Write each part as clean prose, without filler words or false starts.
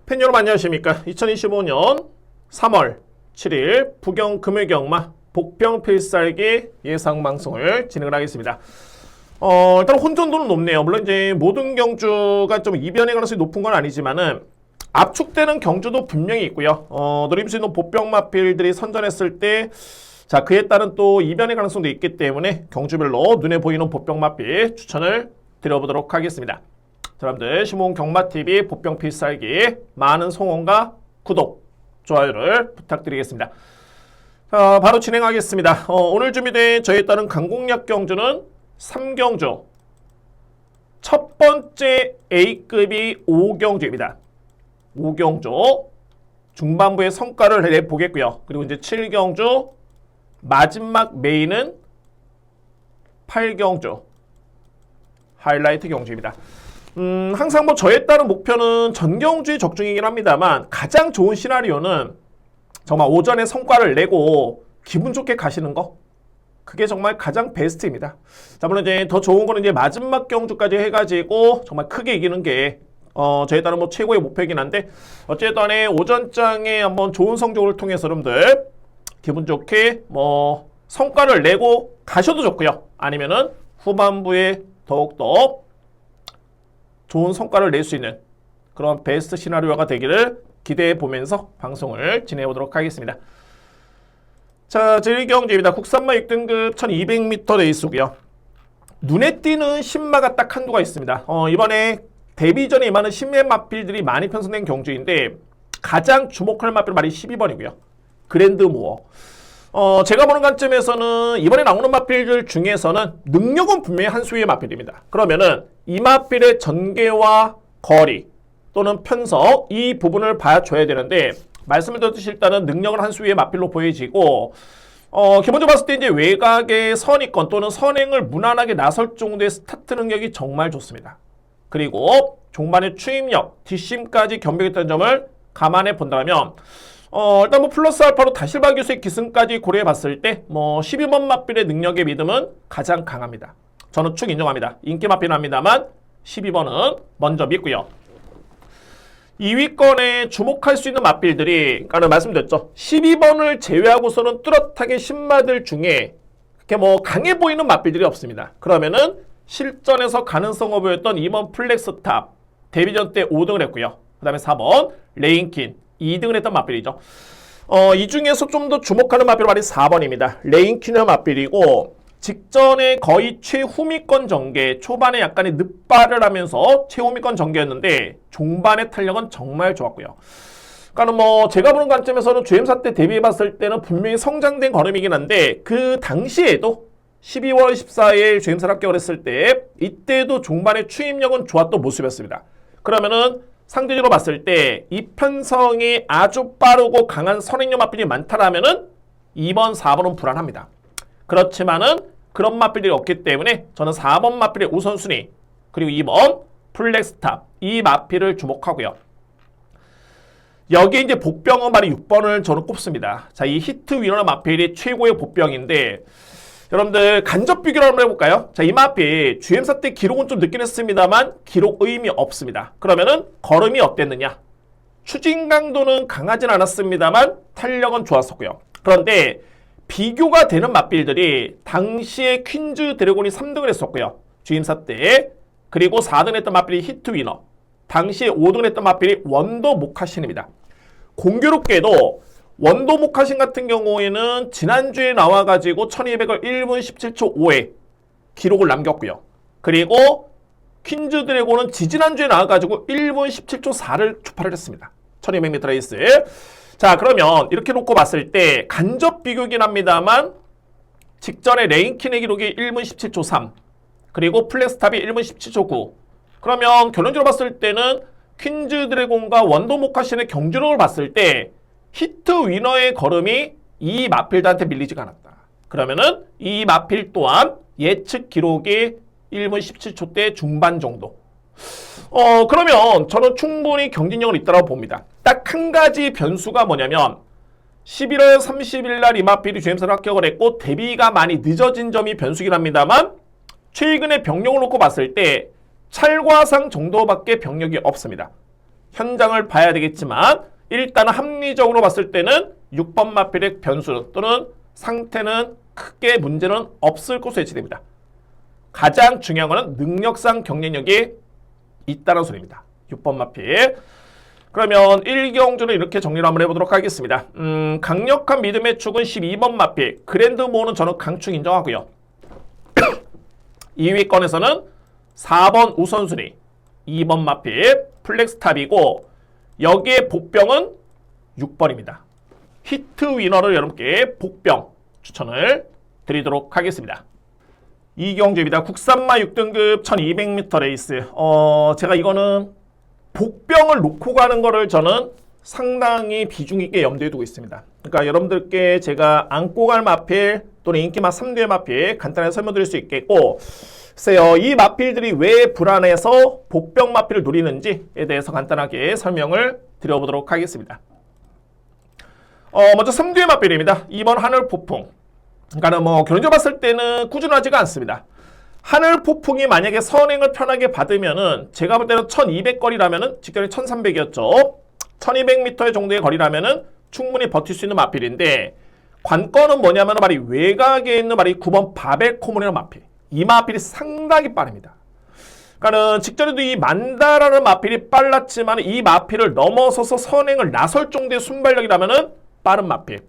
팬 여러분 안녕하십니까. 2025년 3월 7일 부경 금일경마 복병 필살기 예상방송을 진행을 하겠습니다. 일단 혼전도는 높네요. 물론 이제 모든 경주가 좀 이변의 가능성이 높은 건 아니지만은 압축되는 경주도 분명히 있고요. 노림수 있는 복병마필들이 선전했을 때 자, 그에 따른 또 이변의 가능성도 있기 때문에 경주별로 눈에 보이는 복병마필 추천을 드려보도록 하겠습니다. 여러분들 시몬 경마TV 복병 필살기 많은 성원과 구독, 좋아요를 부탁드리겠습니다. 바로 진행하겠습니다. 오늘 준비된 저에 따른 강공략 경주는 3경주 첫 번째 A급이 5경주입니다. 5경주 중반부의 성과를 내보겠고요. 그리고 이제 7경주 마지막 메인은 8경주 하이라이트 경주입니다. 항상 뭐 저에 따른 목표는 전경주의 적중이긴 합니다만 가장 좋은 시나리오는 정말 오전에 성과를 내고 기분 좋게 가시는 거, 그게 정말 가장 베스트입니다. 자, 물론 이제 더 좋은 거는 이제 마지막 경주까지 해가지고 정말 크게 이기는 게 저에 따른 뭐 최고의 목표이긴 한데, 어쨌든 오전장에 한번 좋은 성적을 통해서 여러분들 기분 좋게 뭐 성과를 내고 가셔도 좋고요. 아니면은 후반부에 더욱더 좋은 성과를 낼 수 있는 그런 베스트 시나리오가 되기를 기대해 보면서 방송을 진행해 보도록 하겠습니다. 자, 제1경주입니다. 국산마 6등급 1200m 레이스고요. 눈에 띄는 신마가 딱 한두가 있습니다. 이번에 데뷔전에 임하는 신매 마필들이 많이 편성된 경주인데 가장 주목할 마필은 말이 12번이고요. 그랜드모어. 제가 보는 관점에서는 이번에 나오는 마필들 중에서는 능력은 분명히 한 수위의 마필입니다. 그러면은 이 마필의 전개와 거리 또는 편성, 이 부분을 봐줘야 되는데, 말씀을 드렸듯이 일단은 능력은 한 수위의 마필로 보여지고, 기본적으로 봤을 때 이제 외곽의 선입권 또는 선행을 무난하게 나설 정도의 스타트 능력이 정말 좋습니다. 그리고 종반의 추임력, 뒷심까지 겸비했다는 점을 감안해 본다면, 일단 뭐 플러스 알파로 다실바 교수의 기승까지 고려해 봤을 때 뭐 12번 마필의 능력의 믿음은 가장 강합니다. 저는 축 인정합니다. 인기 마필은 합니다만 12번은 먼저 믿고요. 2위권에 주목할 수 있는 마필들이, 아까 말씀드렸죠. 12번을 제외하고서는 뚜렷하게 신마들 중에 그렇게 뭐 강해 보이는 마필들이 없습니다. 그러면은 실전에서 가능성을 보였던 2번 플렉스탑, 데뷔전 때 5등을 했고요. 그 다음에 4번 레인킨 2등을 했던 마필이죠. 이 중에서 좀 더 주목하는 마필은 말이 4번입니다. 레인킨의 마필이고, 직전에 거의 최후미권 전개, 초반에 약간의 늑발을 하면서 최후미권 전개였는데 종반의 탄력은 정말 좋았고요. 그러니까 뭐 제가 보는 관점에서는 주엠사 때 데뷔해봤을 때는 분명히 성장된 걸음이긴 한데, 그 당시에도 12월 14일 주엠사를 합격을 했을 때 이때도 종반의 추임력은 좋았던 모습이었습니다. 그러면은 상대적으로 봤을 때 이 편성이 아주 빠르고 강한 선행력 마필이 많다라면은 2번, 4번은 불안합니다. 그렇지만은 그런 마필들이 없기 때문에 저는 4번 마필의 우선순위, 그리고 2번 플렉스탑, 이 마필을 주목하고요. 여기 이제 복병은 말이 6번을 저는 꼽습니다. 자, 이 히트 위너나 마필이 최고의 복병인데, 여러분들 간접 비교를 한번 해볼까요? 자, 이 마필 주엠사 때 기록은 좀 늦긴 했습니다만 기록 의미 없습니다. 그러면은 걸음이 어땠느냐? 추진 강도는 강하진 않았습니다만 탄력은 좋았었고요. 그런데 비교가 되는 마필들이 당시에 퀸즈 드래곤이 3등을 했었고요. 주임사 때. 그리고 4등 했던 마필이 히트 위너. 당시에 5등 했던 마필이 원더 모카신입니다. 공교롭게도 원더 모카신 같은 경우에는 지난주에 나와가지고 1200을 1분 17초 5에 기록을 남겼고요. 그리고 퀸즈 드래곤은 지지난주에 나와가지고 1분 17초 4를 추파를 했습니다. 1200m 레이스. 자, 그러면 이렇게 놓고 봤을 때 간접 비교긴 합니다만 직전에 레인킨의 기록이 1분 17초 3, 그리고 플렉스탑이 1분 17초 9. 그러면 결론적으로 봤을 때는 퀸즈 드래곤과 원더 모카신의 경주력을 봤을 때 히트 위너의 걸음이 이 마필들한테 밀리지가 않았다. 그러면은 이 마필 또한 예측 기록이 1분 17초대 중반 정도. 그러면 저는 충분히 경쟁력은 있다고 봅니다. 딱 한 가지 변수가 뭐냐면 11월 30일 날 이 마필이 주임사를 합격을 했고 데뷔가 많이 늦어진 점이 변수긴 합니다만, 최근에 병력을 놓고 봤을 때 찰과상 정도밖에 병력이 없습니다. 현장을 봐야 되겠지만 일단은 합리적으로 봤을 때는 6번 마필의 변수 또는 상태는 크게 문제는 없을 것으로 예측됩니다. 가장 중요한 것은 능력상 경쟁력이 있다는 소리입니다. 6번 마필. 그러면 1경주는 이렇게 정리를 한번 해보도록 하겠습니다. 강력한 믿음의 축은 12번 마필. 그랜드모어는 저는 강축 인정하고요. 2위권에서는 4번 우선순위 2번 마필 플렉스탑이고 여기에 복병은 6번입니다. 히트 위너를 여러분께 복병 추천을 드리도록 하겠습니다. 이경주입니다. 국산마 6등급 1200m 레이스. 제가 이거는 복병을 놓고 가는 거를 저는 상당히 비중 있게 염두에 두고 있습니다. 그러니까 여러분들께 제가 안고 갈 마필 또는 인기마 3두의 마필 간단하게 설명드릴 수 있겠고, 글쎄요, 이 마필들이 왜 불안해서 복병 마필을 노리는지에 대해서 간단하게 설명을 드려보도록 하겠습니다. 먼저 3두의 마필입니다. 2번 하늘폭풍. 그러니까 결론적으로 봤을 때는 꾸준하지가 않습니다. 하늘폭풍이 만약에 선행을 편하게 받으면은 제가 볼 때는 1200거리라면은 직전에 1300이었죠. 1200m 정도의 거리라면은 충분히 버틸 수 있는 마필인데, 관건은 뭐냐면 말이 외곽에 있는 말이 9번 바벨코문이라는 마필. 이 마필이 상당히 빠릅니다. 그러니까는 직전에도 이 만다라는 마필이 빨랐지만 이 마필을 넘어서서 선행을 나설 정도의 순발력이라면은 빠른 마필.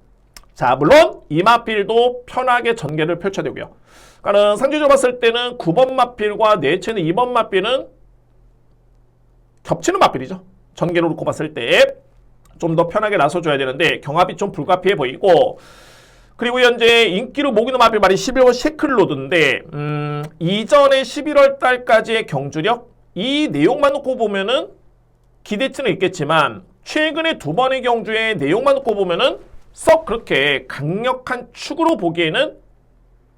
자, 물론 이 마필도 편하게 전개를 펼쳐야 되고요. 그러니까는 상대적으로 봤을 때는 9번 마필과 내체는 2번 마필은 겹치는 마필이죠. 전개로 놓고 봤을 때 좀 더 편하게 나서줘야 되는데 경합이 좀 불가피해 보이고, 그리고 현재 인기로 모기는 마필 말이 11번 셰클로드인데 이전에 11월 달까지의 경주력 이 내용만 놓고 보면은 기대치는 있겠지만 최근에 두 번의 경주의 내용만 놓고 보면은 썩 그렇게 강력한 축으로 보기에는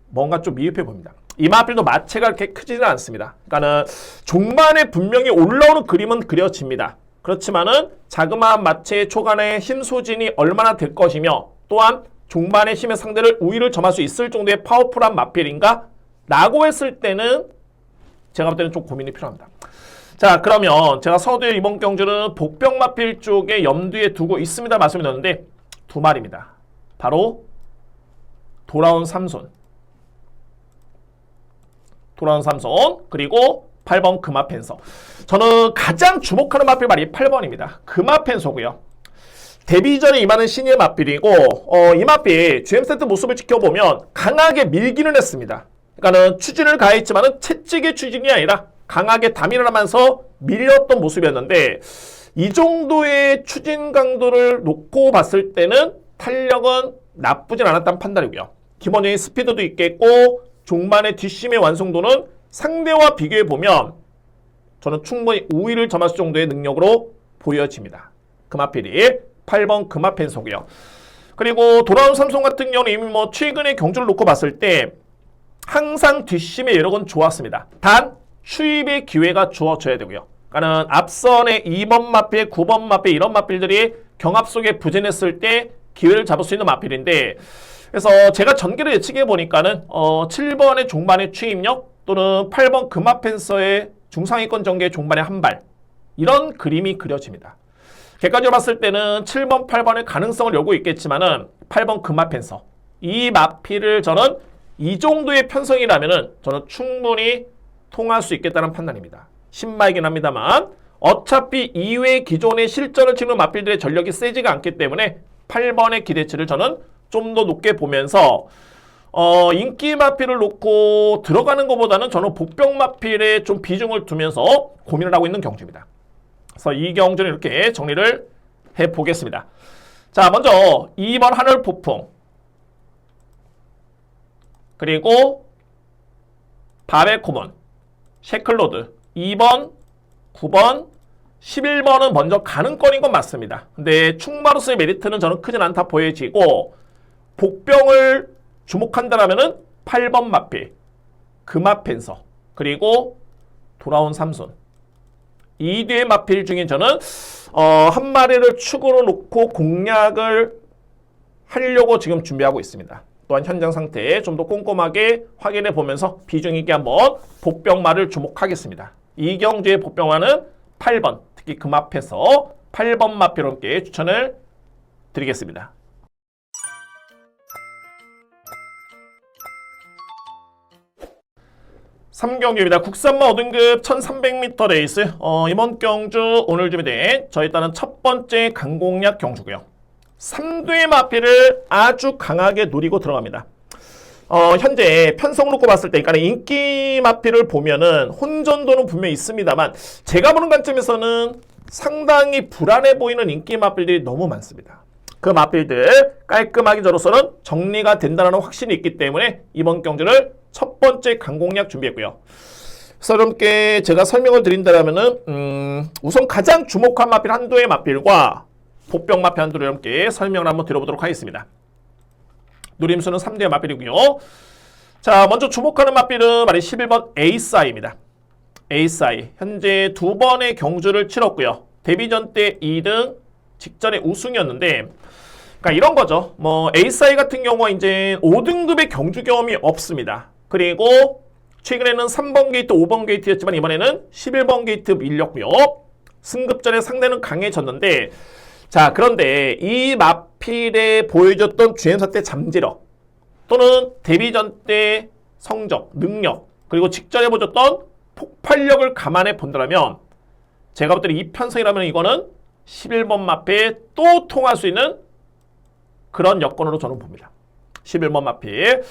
뭔가 좀 미흡해 보입니다. 이 마필도 마체가 그렇게 크지는 않습니다. 그러니까는 종반에 분명히 올라오는 그림은 그려집니다. 그렇지만은 자그마한 마체의 초간의 힘 소진이 얼마나 될 것이며, 또한 종반의 힘의 상대를 우위를 점할 수 있을 정도의 파워풀한 마필인가? 라고 했을 때는 제가 볼 때는 좀 고민이 필요합니다. 자, 그러면 제가 서두에 이번 경주는 복병 마필 쪽에 염두에 두고 있습니다 말씀을 드렸는데 두 마리입니다. 바로 돌아온 삼손, 그리고 8번 금화펜서. 저는 가장 주목하는 마필 말이 8번입니다. 금화펜서고요. 데뷔 전에 임하는 신의 마필이고, 이 마필 GM세트 모습을 지켜보면 강하게 밀기는 했습니다. 그러니까는 추진을 가했지만은 채찍의 추진이 아니라 강하게 담의를 하면서 밀렸던 모습이었는데, 이 정도의 추진 강도를 놓고 봤을 때는 탄력은 나쁘진 않았다는 판단이고요. 기본적인 스피드도 있겠고 종반의 뒷심의 완성도는 상대와 비교해보면 저는 충분히 우위를 점할 정도의 능력으로 보여집니다. 금화필이 8번 금화펜서고요. 그리고 돌아온 삼성 같은 경우는 이미 최근의 경주를 놓고 봤을 때 항상 뒷심의 여력은 좋았습니다. 단 추입의 기회가 주어져야 되고요. 그러니까는 앞선의 2번 마필, 9번 마필 이런 마필들이 경합 속에 부진했을 때 기회를 잡을 수 있는 마필인데, 그래서 제가 전개를 예측해 보니까는 7번의 종반의 추입력 또는 8번 금화펜서의 중상위권 전개의 종반의 한발, 이런 그림이 그려집니다. 객관적으로 봤을 때는 7번, 8번의 가능성을 열고 있겠지만은 8번 금화펜서 이 마필을 저는 이 정도의 편성이라면은 저는 충분히 통할 수 있겠다는 판단입니다. 신마이긴 합니다만 어차피 이외 기존의 실전을 치는 마필들의 전력이 세지가 않기 때문에 8번의 기대치를 저는 좀 더 높게 보면서 인기 마필을 놓고 들어가는 것보다는 저는 복병 마필에 좀 비중을 두면서 고민을 하고 있는 경주입니다. 그래서 이 경주는 이렇게 정리를 해보겠습니다. 자, 먼저 2번 하늘폭풍, 그리고 바벨코먼, 셰클로드, 2번, 9번, 11번은 먼저 가능권인 건 맞습니다. 근데 충마로스의 메리트는 저는 크진 않다 보여지고, 복병을 주목한다라면은 8번 마필, 금화펜서, 그리고 돌아온 삼손. 이 뒤의 마필 중에 저는 한 마리를 축으로 놓고 공략을 하려고 지금 준비하고 있습니다. 또한 현장 상태 좀 더 꼼꼼하게 확인해 보면서 비중 있게 한번 복병마를 주목하겠습니다. 이 경주의 복병마는 8번, 특히 금합에서 8번 마필 함께 추천을 드리겠습니다. 삼경주입니다. 국산마 5등급 1300m 레이스. 이번 경주 오늘 준비된 저에 따른 첫 번째 강공략 경주고요. 3두의 마필을 아주 강하게 노리고 들어갑니다. 현재 편성 놓고 봤을 때, 그러니까 인기 마필을 보면은 혼전도는 분명히 있습니다만, 제가 보는 관점에서는 상당히 불안해 보이는 인기 마필들이 너무 많습니다. 그 마필들 깔끔하게 저로서는 정리가 된다는 확신이 있기 때문에 이번 경주를 첫 번째 강공략 준비했고요. 그래서 여러분께 제가 설명을 드린다면은 우선 가장 주목한 마필 한두의 마필과 복병 마필 한두를 여러분께 설명을 한번 드려보도록 하겠습니다. 누림수는 3두의 마필이고요. 자, 먼저 주목하는 마필은 말이 11번 에이스아이입니다. 에이스아이 현재 2번의 경주를 치렀고요. 데뷔전 때 2등, 직전에 우승이었는데, 그러니까 이런 거죠. 뭐 에이스아이 같은 경우가 이제 5등급의 경주 경험이 없습니다. 그리고 최근에는 3번 게이트, 5번 게이트였지만 이번에는 11번 게이트 밀렸고요. 승급전에 상대는 강해졌는데, 자, 그런데 이 마필에 보여줬던 주행사 때 잠재력 또는 데뷔전 때 성적, 능력, 그리고 직전에 보여줬던 폭발력을 감안해 본다면 제가 볼 때는 이 편성이라면 이거는 11번 마필에 또 통할 수 있는 그런 여건으로 저는 봅니다. 11번 마필.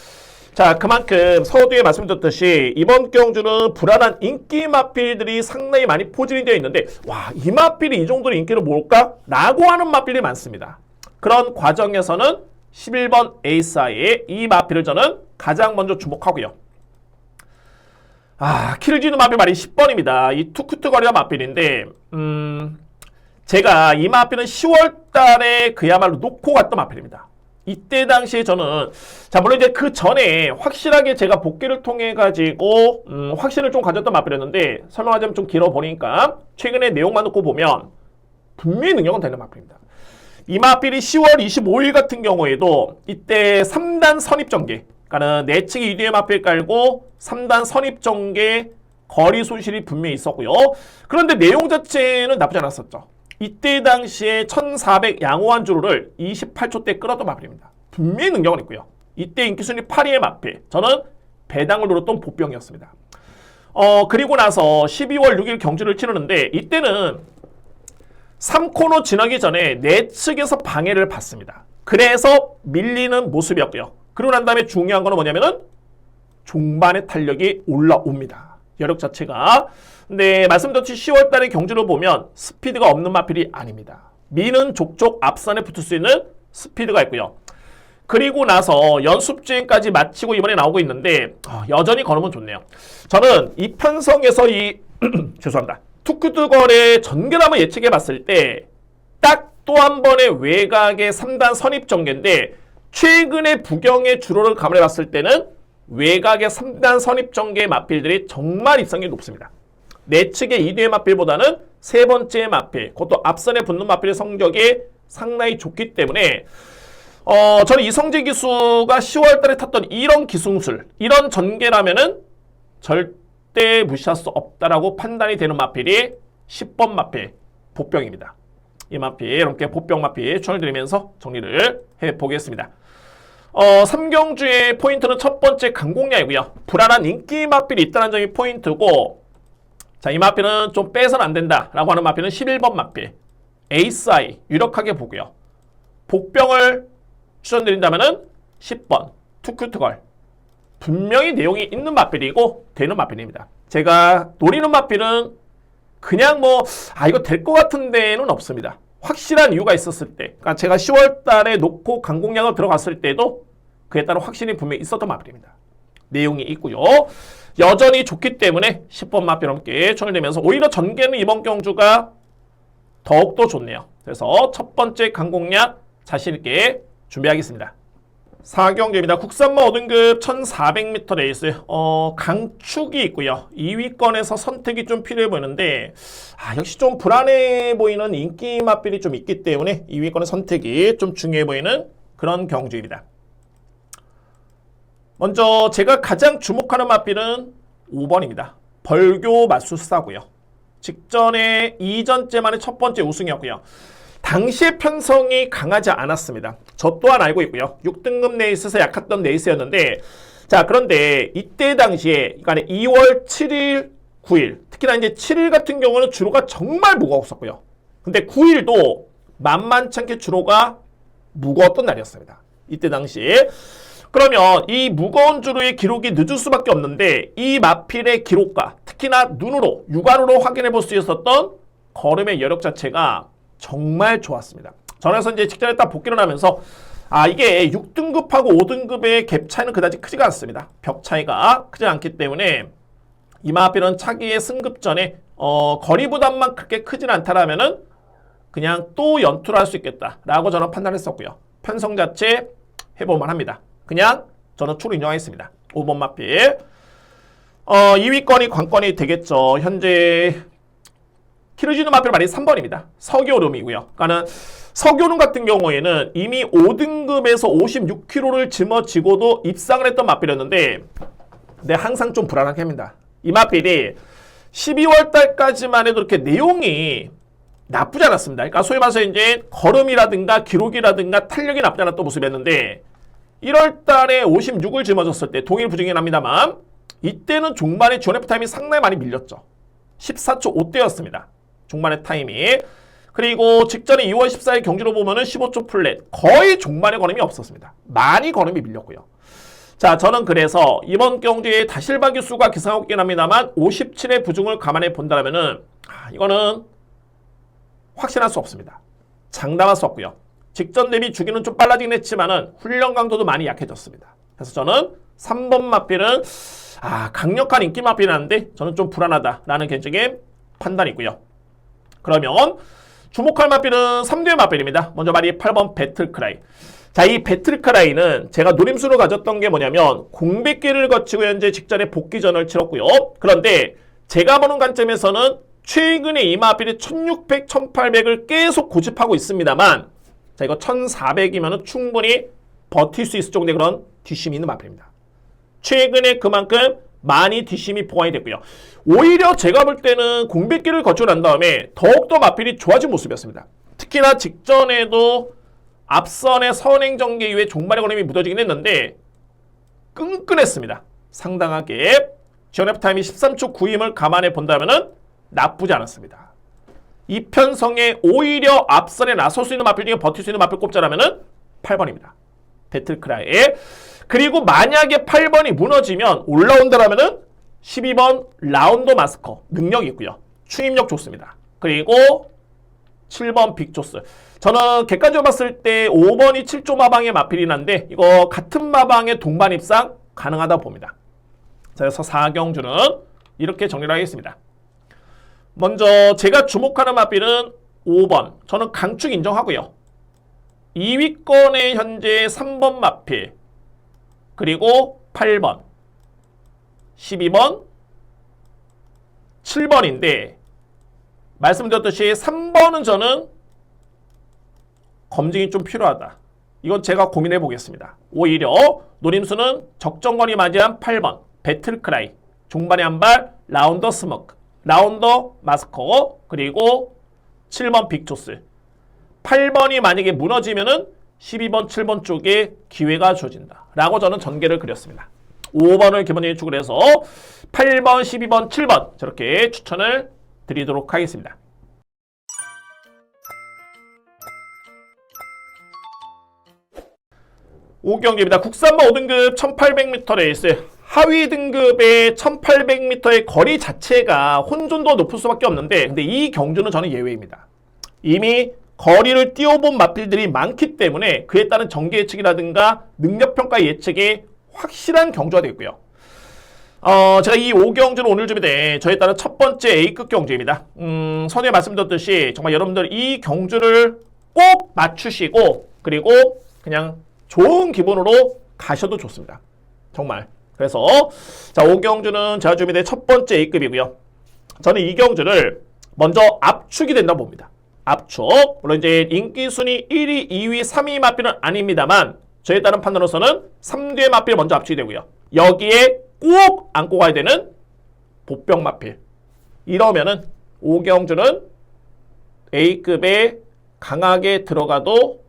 자, 그만큼 서두에 말씀드렸듯이 이번 경주는 불안한 인기 마필들이 상당히 많이 포진이 되어 있는데, 와, 이 마필이 이 정도로 인기를 모을까? 라고 하는 마필이 많습니다. 그런 과정에서는 11번 에이스아이의 이 마필을 저는 가장 먼저 주목하고요. 키를 쥐는 마필 말이 10번입니다. 이 투쿠투거리가 마필인데, 제가 이 마필은 10월 달에 그야말로 놓고 갔던 마필입니다. 이때 당시에 저는, 자, 물론 이제 그 전에 확실하게 제가 복귀를 통해 가지고 확신을 좀 가졌던 마필이었는데, 설명하자면 좀 길어버리니까 최근에 내용만 놓고 보면 분명히 능력은 되는 마필입니다. 이 마필이 10월 25일 같은 경우에도 이때 3단 선입전개, 그러니까는 내측에 2뒤에 마필 깔고 3단 선입전개 거리 손실이 분명히 있었고요. 그런데 내용 자체는 나쁘지 않았었죠. 이때 당시에 1400 양호한 주로를 28초 때 끌었던 마필입니다. 분명히 능력은 있고요. 이때 인기순위 8위의 마필, 저는 배당을 노렸던 보병이었습니다. 그리고 나서 12월 6일 경주를 치르는데 이때는 3코너 지나기 전에 내측에서 방해를 받습니다. 그래서 밀리는 모습이었고요. 그러고 난 다음에 중요한 거는 뭐냐면은 종반의 탄력이 올라옵니다. 여력 자체가. 근데 말씀드렸듯이 10월 달의 경주를 보면 스피드가 없는 마필이 아닙니다. 미는 족족 앞선에 붙을 수 있는 스피드가 있고요. 그리고 나서 연습주행까지 마치고 이번에 나오고 있는데 여전히 걸으면 좋네요. 저는 이 편성에서 죄송합니다. 투쿠투걸의 전개람을 예측해 봤을 때 딱 또 한 번의 외곽의 3단 선입 전개인데, 최근의 부경의 주로를 감안해 봤을 때는 외곽의 3단 선입 전개 마필들이 정말 입성이 높습니다. 내측의 2뒤의 마필보다는 세 번째 마필, 그것도 앞선에 붙는 마필의 성적이 상당히 좋기 때문에 저는 이 성재 기수가 10월 달에 탔던 이런 기승술, 이런 전개라면은 절대 무시할 수 없다라고 판단이 되는 마필이 10번 마필, 복병입니다. 이 마필, 여러분께 복병 마필 추천을 드리면서 정리를 해보겠습니다. 3경주의 포인트는 첫 번째 강공략이고요. 불안한 인기 마필이 있다는 점이 포인트고, 자, 이 마필은 좀 빼서는 안 된다라고 하는 마필은 11번 마필, 에이스아이 유력하게 보고요. 복병을 추천드린다면은 10번 투큐투걸, 분명히 내용이 있는 마필이고 되는 마필입니다. 제가 노리는 마필은 그냥 이거 될 것 같은 데는 없습니다. 확실한 이유가 있었을 때, 그러니까 제가 10월 달에 놓고 강공략을 들어갔을 때도 그에 따른 확신이 분명히 있었던 마필입니다. 내용이 있고요. 여전히 좋기 때문에 10번 마필 함께 추천을 드리면서 오히려 전개는 이번 경주가 더욱더 좋네요. 그래서 첫 번째 강공략 자신있게 준비하겠습니다. 4경주입니다. 국산마 5등급 1400m 레이스. 강축이 있고요. 2위권에서 선택이 좀 필요해 보이는데, 역시 좀 불안해 보이는 인기 마필이 좀 있기 때문에 2위권의 선택이 좀 중요해 보이는 그런 경주입니다. 먼저 제가 가장 주목하는 마필은 5번입니다. 벌교 마술사고요. 직전에 2전째 만에 첫 번째 우승이었고요. 당시의 편성이 강하지 않았습니다. 저 또한 알고 있고요. 6등급 레이스에서 약했던 레이스였는데, 자, 그런데 이때 당시에, 그러니까 2월 7일, 9일, 특히나 이제 7일 같은 경우는 주로가 정말 무거웠었고요. 근데 9일도 만만찮게 주로가 무거웠던 날이었습니다. 이때 당시에. 그러면 이 무거운 주로의 기록이 늦을 수밖에 없는데, 이 마필의 기록과 특히나 눈으로, 육안으로 확인해 볼 수 있었던 걸음의 여력 자체가 정말 좋았습니다. 전에서 이제 직전에 딱 복귀를 하면서 이게 6등급하고 5등급의 갭 차이는 그다지 크지가 않습니다. 벽 차이가 크지 않기 때문에 이 마필은 차기의 승급 전에 거리 부담만 그렇게 크진 않다라면은 그냥 또 연투를 할 수 있겠다라고 저는 판단했었고요. 편성 자체 해볼만 합니다. 그냥 저는 추로 인정하겠습니다. 5번 마필. 2위권이 관건이 되겠죠. 현재 키르지누 마필 말이 3번입니다. 석요름이고요. 그러니까는 석요름 같은 경우에는 이미 5등급에서 56kg를 짊어지고도 입상을 했던 마필이었는데, 근데 항상 좀 불안하게 합니다. 이 마필이 12월 달까지만 해도 이렇게 내용이 나쁘지 않았습니다. 그러니까 소위 말해서 이제 걸음이라든가 기록이라든가 탄력이 나쁘지 않았던 모습이었는데, 1월 달에 56을 짊어졌을 때 동일 부정이긴 합니다만, 이때는 종반의 지원F 타임이 상당히 많이 밀렸죠. 14초 5대였습니다. 종반의 타임이. 그리고 직전에 2월 14일 경주로 보면은 15초 플랫. 거의 종반의 걸음이 없었습니다. 많이 걸음이 밀렸고요. 자, 저는 그래서 이번 경주에 다실바 기수가 기상하고 있긴 합니다만 57의 부중을 감안해 본다면은 이거는 확신할 수 없습니다. 장담할 수 없고요. 직전 대비 주기는 좀 빨라지긴 했지만은 훈련 강도도 많이 약해졌습니다. 그래서 저는 3번 마필은 강력한 인기 마필이라는데 저는 좀 불안하다라는 개인적인 판단이고요. 그러면 주목할 마필은 3대의 마필입니다. 먼저 말이 8번 배틀크라이. 자, 이 배틀크라이는 제가 노림수로 가졌던 게 뭐냐면 공백기를 거치고 현재 직전에 복귀전을 치렀고요. 그런데 제가 보는 관점에서는 최근에 이 마필이 1600, 1800을 계속 고집하고 있습니다만, 자, 이거 1400이면 충분히 버틸 수 있을 정도의 그런 뒷심이 있는 마필입니다. 최근에 그만큼 많이 뒷심이 보완이 됐고요. 오히려 제가 볼 때는 공백기를 거치고 난 다음에 더욱더 마필이 좋아진 모습이었습니다. 특히나 직전에도 앞선의 선행전개 이후에 종말의 걸음이 묻어지긴 했는데 끈끈했습니다. 상당하게. 지원F 타임이 13초 9임을 감안해 본다면은 나쁘지 않았습니다. 이 편성에 오히려 앞선에 나설 수 있는 마필 중에 버틸 수 있는 마필 꼽자라면은 8번입니다. 배틀크라이. 그리고 만약에 8번이 무너지면 올라온다라면은 12번 라운더 마스커 능력이 있고요. 추임력 좋습니다. 그리고 7번 빅조스. 저는 객관적으로 봤을 때 5번이 7조 마방의 마필이긴 한데 이거 같은 마방의 동반 입상 가능하다 봅니다. 그래서 4경주는 이렇게 정리를 하겠습니다. 먼저 제가 주목하는 마필은 5번. 저는 강축 인정하고요. 2위권에 현재 3번 마필, 그리고 8번, 12번, 7번인데 말씀드렸듯이 3번은 저는 검증이 좀 필요하다. 이건 제가 고민해 보겠습니다. 오히려 노림수는 적정거리 맞이한 8번 배틀크라이, 종반의 한발 라운더 스모크, 라운더 마스커, 그리고 7번 빅조스. 8번이 만약에 무너지면은 12번, 7번 쪽에 기회가 주어진다 라고 저는 전개를 그렸습니다. 5번을 기본 예측을 해서 8번, 12번, 7번 저렇게 추천을 드리도록 하겠습니다. 오경기입니다. 국산마 5등급 1800m 레이스. 하위 등급의 1800m의 거리 자체가 혼존도가 높을 수밖에 없는데, 근데 이 경주는 저는 예외입니다. 이미 거리를 띄워본 마필들이 많기 때문에 그에 따른 전개 예측이라든가 능력평가 예측이 확실한 경주가 되겠고요. 제가 이 5경주는 오늘 준비된 저에 따른 첫 번째 A급 경주입니다. 선에 말씀드렸듯이 정말 여러분들 이 경주를 꼭 맞추시고 그리고 그냥 좋은 기분으로 가셔도 좋습니다. 정말. 그래서 자, 5경주는 제가 준비된 첫 번째 A급이고요. 저는 이 경주를 먼저 압축이 된다고 봅니다. 압축. 물론 이제 인기 순위 1위, 2위, 3위 마필은 아닙니다만 저에 따른 판단으로서는 3뒤의 마필 먼저 압축이 되고요. 여기에 꼭 안고 가야 되는 보병 마필. 이러면은 오경주는 A급에 강하게 들어가도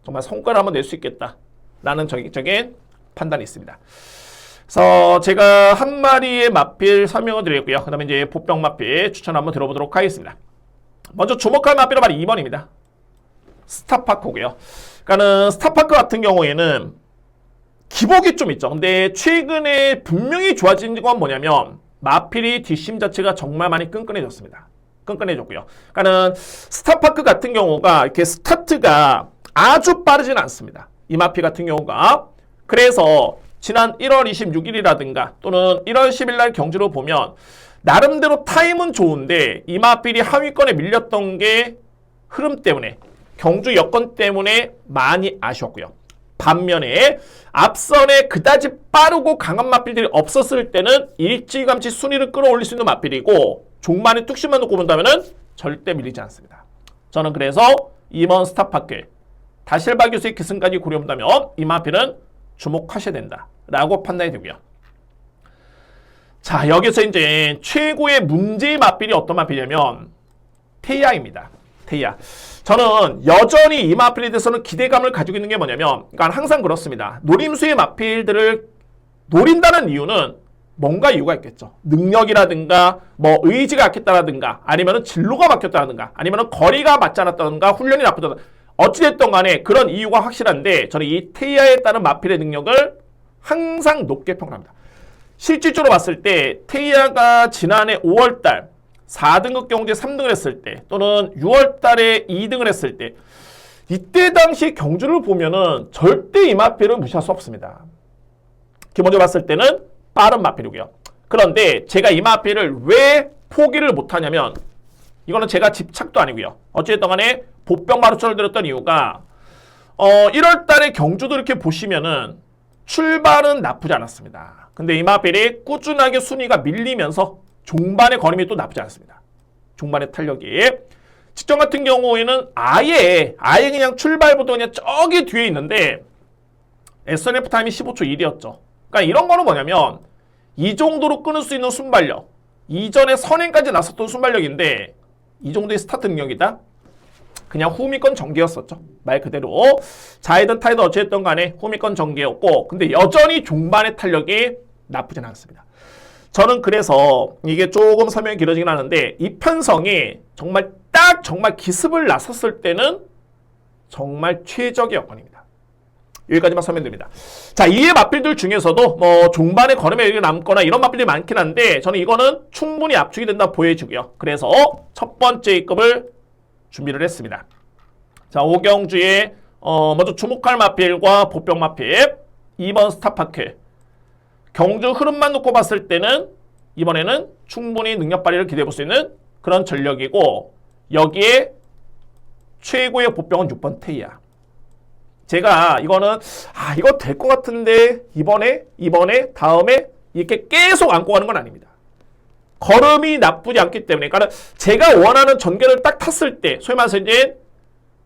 정말 성과를 한번 낼 수 있겠다라는 적극적인 판단이 있습니다. 그래서 제가 한 마리의 마필 설명을 드렸고요. 그 다음에 이제 보병 마필 추천 한번 들어보도록 하겠습니다. 먼저 주목할 마필은 바로 2번입니다. 스타파크고요. 그러니까는 스타파크 같은 경우에는 기복이 좀 있죠. 근데 최근에 분명히 좋아진 건 뭐냐면 마필이 뒷심 자체가 정말 많이 끈끈해졌습니다. 끈끈해졌고요. 그러니까는 스타파크 같은 경우가 이렇게 스타트가 아주 빠르진 않습니다. 이 마필 같은 경우가. 그래서 지난 1월 26일이라든가 또는 1월 10일 날 경주를 보면 나름대로 타임은 좋은데 이 마필이 하위권에 밀렸던 게 흐름 때문에 경주 여건 때문에 많이 아쉬웠고요. 반면에 앞선에 그다지 빠르고 강한 마필들이 없었을 때는 일찌감치 순위를 끌어올릴 수 있는 마필이고 종반에 뚝심만 놓고 본다면 절대 밀리지 않습니다. 저는 그래서 이번 스타파크 다실바 교수의 기승까지 고려한다면 이 마필은 주목하셔야 된다라고 판단이 되고요. 자, 여기서 이제 최고의 문제의 마필이 어떤 마필이냐면 테이아입니다. 테이아. 저는 여전히 이 마필에 대해서는 기대감을 가지고 있는 게 뭐냐면, 그러니까 항상 그렇습니다. 노림수의 마필들을 노린다는 이유는 뭔가 이유가 있겠죠. 능력이라든가 뭐 의지가 약했다라든가 아니면은 진로가 막혔다라든가 아니면은 거리가 맞지 않았다든가 훈련이 나쁘다든가 어찌됐든 간에 그런 이유가 확실한데 저는 이 테이아에 따른 마필의 능력을 항상 높게 평가합니다. 실질적으로 봤을 때 테이아가 지난해 5월달 4등급 경주에 3등을 했을 때 또는 6월달에 2등을 했을 때 이때 당시 경주를 보면은 절대 이 마필을 무시할 수 없습니다. 기본적으로 봤을 때는 빠른 마필이고요. 그런데 제가 이 마필을 왜 포기를 못하냐면 이거는 제가 집착도 아니고요. 어쨌든 간에 보병 마루천을 들었던 이유가 1월달에 경주도 이렇게 보시면은 출발은 나쁘지 않았습니다. 근데 이 마필이 꾸준하게 순위가 밀리면서 종반의 걸음이 또 나쁘지 않습니다. 종반의 탄력이. 직전 같은 경우에는 아예 그냥 출발부터 그냥 저기 뒤에 있는데 SNF 타임이 15초 1이었죠. 그러니까 이런 거는 뭐냐면 이 정도로 끊을 수 있는 순발력. 이전에 선행까지 나섰던 순발력인데 이 정도의 스타트 능력이다? 그냥 후미권 전개였었죠. 말 그대로. 자이든 타이든 어찌됐든 간에 후미권 전개였고 근데 여전히 종반의 탄력이 나쁘진 않습니다. 저는 그래서 이게 조금 설명이 길어지긴 하는데 이 편성이 정말 기습을 나섰을 때는 정말 최적의 여건입니다. 여기까지만 설명드립니다. 자, 이의 마필들 중에서도 뭐 종반의 걸음에 여기 남거나 이런 마필들이 많긴 한데 저는 이거는 충분히 압축이 된다 보여지고요. 그래서 첫 번째 급을 준비를 했습니다. 자, 오경주의 먼저 주목할 마필과 보병 마필 2번 스타파크 경주 흐름만 놓고 봤을 때는 이번에는 충분히 능력 발휘를 기대해 볼 수 있는 그런 전력이고 여기에 최고의 보병은 6번 테이아. 제가 이거는 이거 될 것 같은데 이번에 다음에 이렇게 계속 안고 가는 건 아닙니다. 걸음이 나쁘지 않기 때문에 그러니까 제가 원하는 전개를 딱 탔을 때 소위 말해서 이제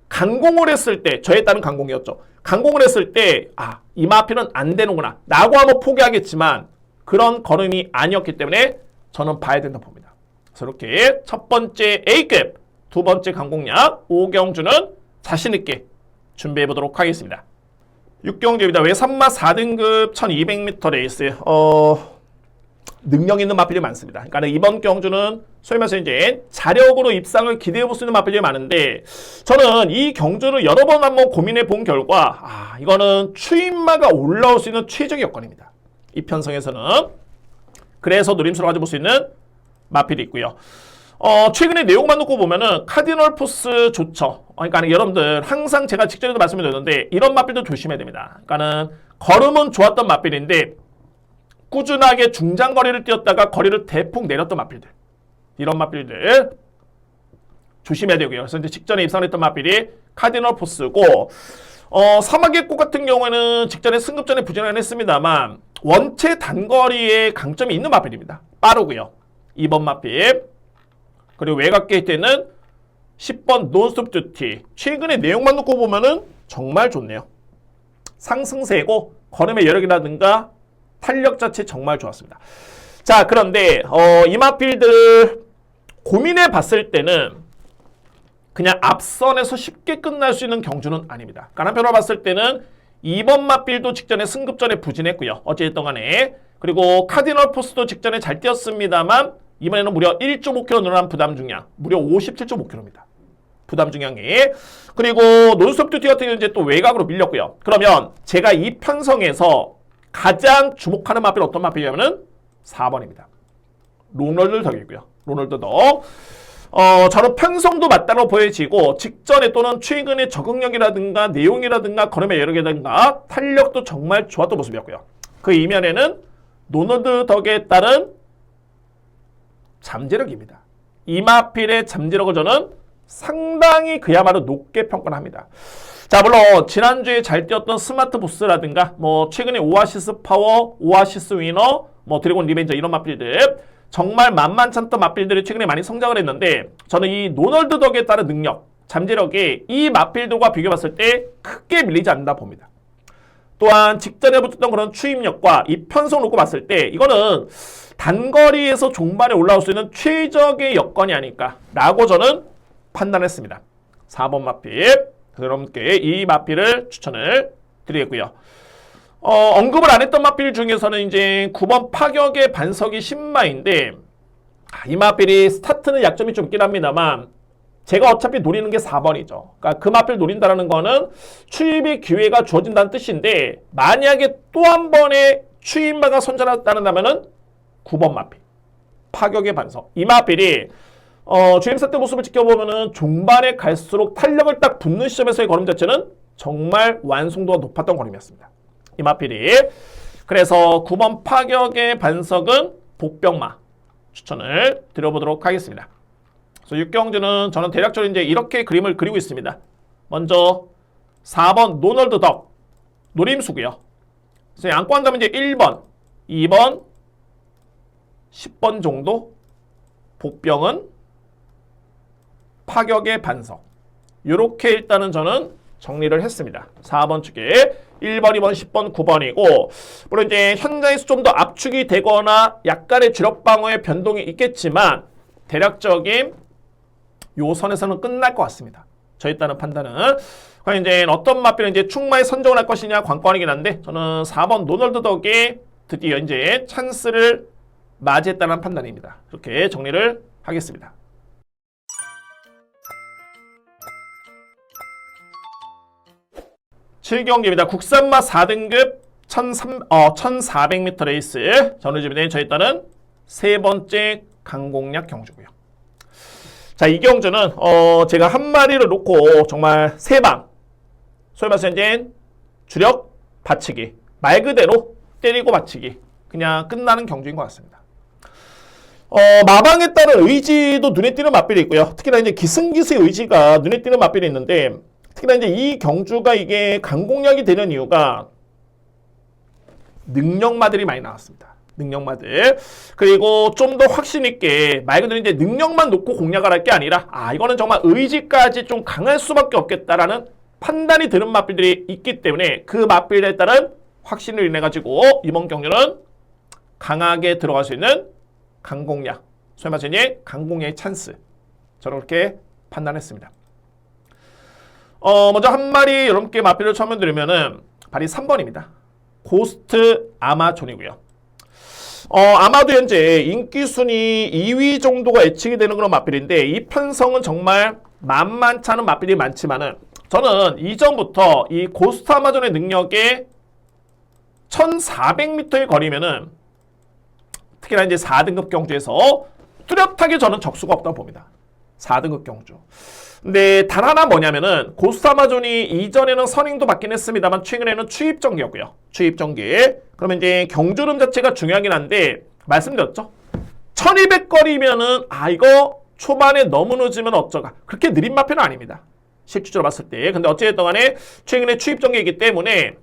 강공을 했을 때 저에 따른 강공이었죠. 강공을 했을 때 이 마필은 안 되는구나 라고 하면 포기하겠지만 그런 걸음이 아니었기 때문에 저는 봐야 된다 봅니다. 그래서 이렇게 첫 번째 A급, 두 번째 강공약 오경주는 자신 있게 준비해 보도록 하겠습니다. 6경주입니다. 외산마 4등급 1200m 레이스 능력 있는 마필이 많습니다. 그러니까 이번 경주는 소위 말해서 이제 자력으로 입상을 기대해 볼 수 있는 마필이 많은데 저는 이 경주를 여러 번 한번 고민해 본 결과 이거는 추임마가 올라올 수 있는 최적의 여건입니다. 이 편성에서는. 그래서 노림수로 가져볼 수 있는 마필이 있고요. 최근에 내용만 놓고 보면은 카디널 포스 좋죠. 그러니까 여러분들 항상 제가 직전에도 말씀을 드렸는데 이런 마필도 조심해야 됩니다. 그러니까는 걸음은 좋았던 마필인데 꾸준하게 중장거리를 뛰었다가 거리를 대폭 내렸던 마필들. 이런 마필들 조심해야 되고요. 그래서 이제 직전에 입상했던 마필이 카디널 포스고 사막의 꽃 같은 경우에는 직전에 승급전에 부진을 했습니다만 원체 단거리에 강점이 있는 마필입니다. 빠르고요. 2번 마필. 그리고 외곽 게이트에는 10번 논스톱 듀티. 최근에 내용만 놓고 보면은 정말 좋네요. 상승세고 걸음의 여력이라든가 탄력 자체 정말 좋았습니다. 자, 그런데 이 마필들 고민해 봤을 때는 그냥 앞선에서 쉽게 끝날 수 있는 경주는 아닙니다. 까나페로 봤을 때는 2번 맞빌도 직전에 승급전에 부진했고요. 어찌됐든 간에. 그리고 카디널 포스도 직전에 잘 뛰었습니다만 이번에는 무려 1.5kg 늘어난 부담 중량. 무려 57.5kg입니다. 부담 중량이. 그리고 논스톱 듀티 같은 경우는 이제 또 외곽으로 밀렸고요. 그러면 제가 이 편성에서 가장 주목하는 마필 어떤 마필이냐면은 4번입니다. 로널드 덕이고요. 로널드 덕. 저는 편성도 맞다고 보여지고 직전에 또는 최근의 적응력이라든가 내용이라든가 걸음의 여력이라든가 탄력도 정말 좋았던 모습이었고요. 그 이면에는 로널드 덕에 따른 잠재력입니다. 이 마필의 잠재력을 저는 상당히 그야말로 높게 평가를 합니다. 자, 물론 지난주에 잘 뛰었던 스마트 보스라든가 뭐 최근에 오아시스 파워, 오아시스 위너, 뭐 드래곤 리벤저 이런 마필들 정말 만만치 않던 마필들이 최근에 많이 성장을 했는데 저는 이 노널드 덕에 따른 능력, 잠재력이 이 마필들과 비교해봤을 때 크게 밀리지 않는다 봅니다. 또한 직전에 붙었던 그런 추임력과 이 편성을 놓고 봤을 때 이거는 단거리에서 종반에 올라올 수 있는 최적의 여건이 아닐까라고 저는 판단했습니다. 4번 마필, 여러분께 이 마필을 추천을 드리겠고요. 언급을 안 했던 마필 중에서는 이제 9번 파격의 반석이 신마인데 이 마필이 스타트는 약점이 좀 있긴 합니다만 제가 어차피 노리는 게 4번이죠. 그러니까 그 마필 노린다는 거는 추입의 기회가 주어진다는 뜻인데 만약에 또 한 번의 추임마가 선전한다면은 9번 마필 파격의 반석. 이 마필이 주임사 때 모습을 지켜보면은 종반에 갈수록 탄력을 딱 붙는 시점에서의 걸음 자체는 정말 완성도가 높았던 걸음이었습니다. 이 마필이. 그래서 9번 파격의 반석은 복병마 추천을 드려보도록 하겠습니다. 그래서 6경주는 저는 대략적으로 이제 이렇게 그림을 그리고 있습니다. 먼저 4번 노널드 덕 노림수고요. 그래서 안고 한다면 이제 1번, 2번, 10번 정도 복병은 파격의 반석. 이렇게 일단은 저는 정리를 했습니다. 4번 축에 1번, 2번, 10번, 9번이고 물론 이제 현장에서 좀 더 압축이 되거나 약간의 주력 방어의 변동이 있겠지만 대략적인 요 선에서는 끝날 것 같습니다. 저에 따른 판단은. 과연 이제 어떤 마필은 이제 충마에 선정을 할 것이냐 관건이긴 한데 저는 4번 노널드 덕이 드디어 이제 찬스를 맞이했다는 판단입니다. 이렇게 정리를 하겠습니다. (7경기입니다) 국산마 4등급 1400m 레이스 전후지비는 저에 따른 세 번째 강공략 경주고요. 자, 이 경주는 제가 한 마리를 놓고 정말 세 방 소위 말해서 이제 주력 받치기 말 그대로 때리고 받치기 그냥 끝나는 경주인 것 같습니다. 마방에 따른 의지도 눈에 띄는 맛빌이 있고요. 특히나 이제 기승기수의 의지가 눈에 띄는 맛빌이 있는데 특히나 이제 이 경주가 이게 강공략이 되는 이유가 능력마들이 많이 나왔습니다. 능력마들. 그리고 좀 더 확신 있게 말 그대로 이제 능력만 놓고 공략을 할 게 아니라 이거는 정말 의지까지 좀 강할 수밖에 없겠다라는 판단이 드는 맛빌들이 있기 때문에 그 맛빌에 따른 확신을 인해 가지고 이번 경주는 강하게 들어갈 수 있는 강공략, 소위 말해서 이제 강공략의 찬스. 저는 그렇게 판단했습니다. 먼저 한 마리 여러분께 맛빌을 처음 드리면은 발이 3번입니다. 고스트 아마존이고요. 아마도 현재 인기 순위 2위 정도가 예측이 되는 그런 맛빌인데 이 편성은 정말 만만치 않은 맛빌이 많지만은 저는 이전부터 이 고스트 아마존의 능력에 1400m의 거리면은 특히나 이제 4등급 경주에서 뚜렷하게 저는 적수가 없다고 봅니다. 4등급 경주. 근데 단 하나 뭐냐면은 고스트 아마존이 이전에는 선행도 받긴 했습니다만 최근에는 추입전기였고요. 추입전기. 그러면 이제 경주름 자체가 중요하긴 한데 말씀드렸죠. 1200거리면은 이거 초반에 너무 늦으면 어쩌가. 그렇게 느린 마표는 아닙니다. 실질적으로 봤을 때. 근데 어찌됐든 간에 최근에 추입전기이기 때문에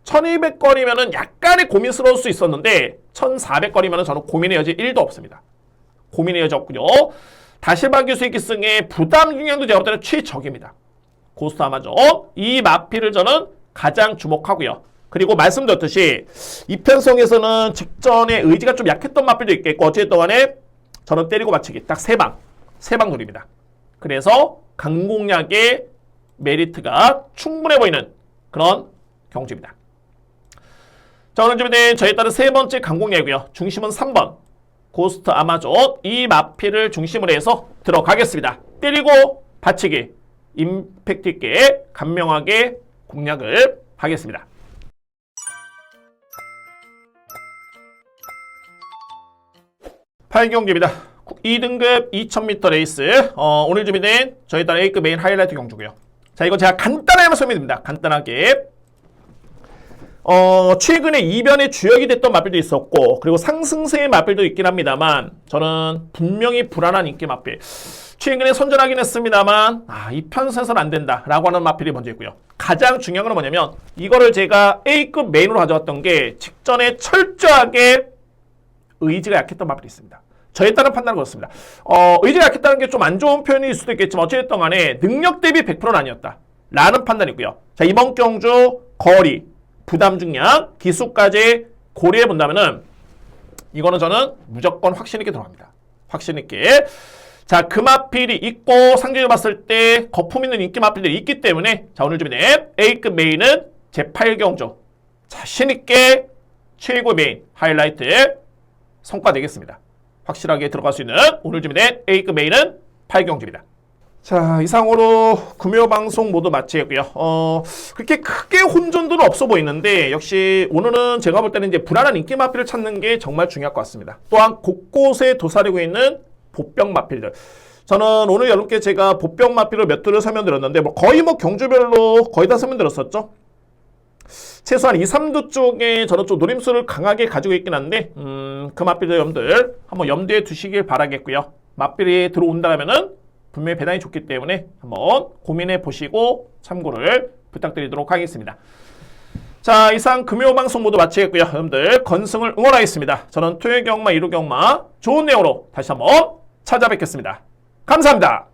1200거리면은 약간의 고민스러울 수 있었는데 1400거리면은 저는 고민의 여지 1도 없습니다. 고민의 여지 없군요. 다시마 기수의 기승의 부담 중량도 제가 볼 때는 최적입니다. 고스트 아마존. 이 마필을 저는 가장 주목하고요. 그리고 말씀드렸듯이 이 편성에서는 직전에 의지가 좀 약했던 마필도 있겠고 어쨌든 간에 저는 때리고 맞히기 딱 3방 노립니다. 그래서 강공략의 메리트가 충분해 보이는 그런 경주입니다. 자, 오늘 준비된 저에 따른 세 번째 강공략이고요. 중심은 3번 고스트 아마존, 이 마필을 중심으로 해서 들어가겠습니다. 때리고 받치기 임팩트 있게 간명하게 공략을 하겠습니다. 팔경기입니다. 2등급 2000m 레이스. 오늘 준비된 저에 따른 A급 메인 하이라이트 경주고요. 자, 이거 제가 간단하게 설명드립니다. 간단하게. 최근에 이변의 주역이 됐던 마필도 있었고, 그리고 상승세의 마필도 있긴 합니다만, 저는 분명히 불안한 인기 마필. 최근에 선전하긴 했습니다만, 이 편세선 안 된다 라고 하는 마필이 먼저 있고요. 가장 중요한 건 뭐냐면, 이거를 제가 A급 메인으로 가져왔던 게 직전에 철저하게 의지가 약했던 마필이 있습니다. 저에 따른 판단은 그렇습니다. 의지가 약했다는 게 좀 안 좋은 표현일 수도 있겠지만, 어쨌든 간에 능력 대비 100%는 아니었다 라는 판단이 있고요. 자, 이번 경주 거리, 부담 중량, 기수까지 고려해 본다면은 이거는 저는 무조건 확신 있게 들어갑니다. 확신 있게. 자, 그 마필이 있고 상징을 봤을 때 거품 있는 인기 마필들이 있기 때문에 자, 오늘 준비된 A급 메인은 제8경주 자신 있게 최고 메인 하이라이트 성과 내겠습니다. 확실하게 들어갈 수 있는 오늘 준비된 A급 메인은 8경주입니다. 자, 이상으로 금요 방송 모두 마치겠고요. 그렇게 크게 혼전도는 없어 보이는데 역시 오늘은 제가 볼 때는 이제 불안한 인기 마필을 찾는 게 정말 중요할 것 같습니다. 또한 곳곳에 도사리고 있는 보병 마필들. 저는 오늘 여러분께 제가 보병 마필을 몇 들을 설명드렸는데 거의 경주별로 거의 다 설명드렸었죠. 최소한 2, 3두 쪽에 저는 좀 노림수를 강하게 가지고 있긴 한데 그 마필들 여러분들 한번 염두에 두시길 바라겠고요. 마필이 들어온다면은 분명히 배당이 좋기 때문에 한번 고민해 보시고 참고를 부탁드리도록 하겠습니다. 자, 이상 금요 방송 모두 마치겠고요. 여러분들 건승을 응원하겠습니다. 저는 토요경마, 일요경마 좋은 내용으로 다시 한번 찾아뵙겠습니다. 감사합니다.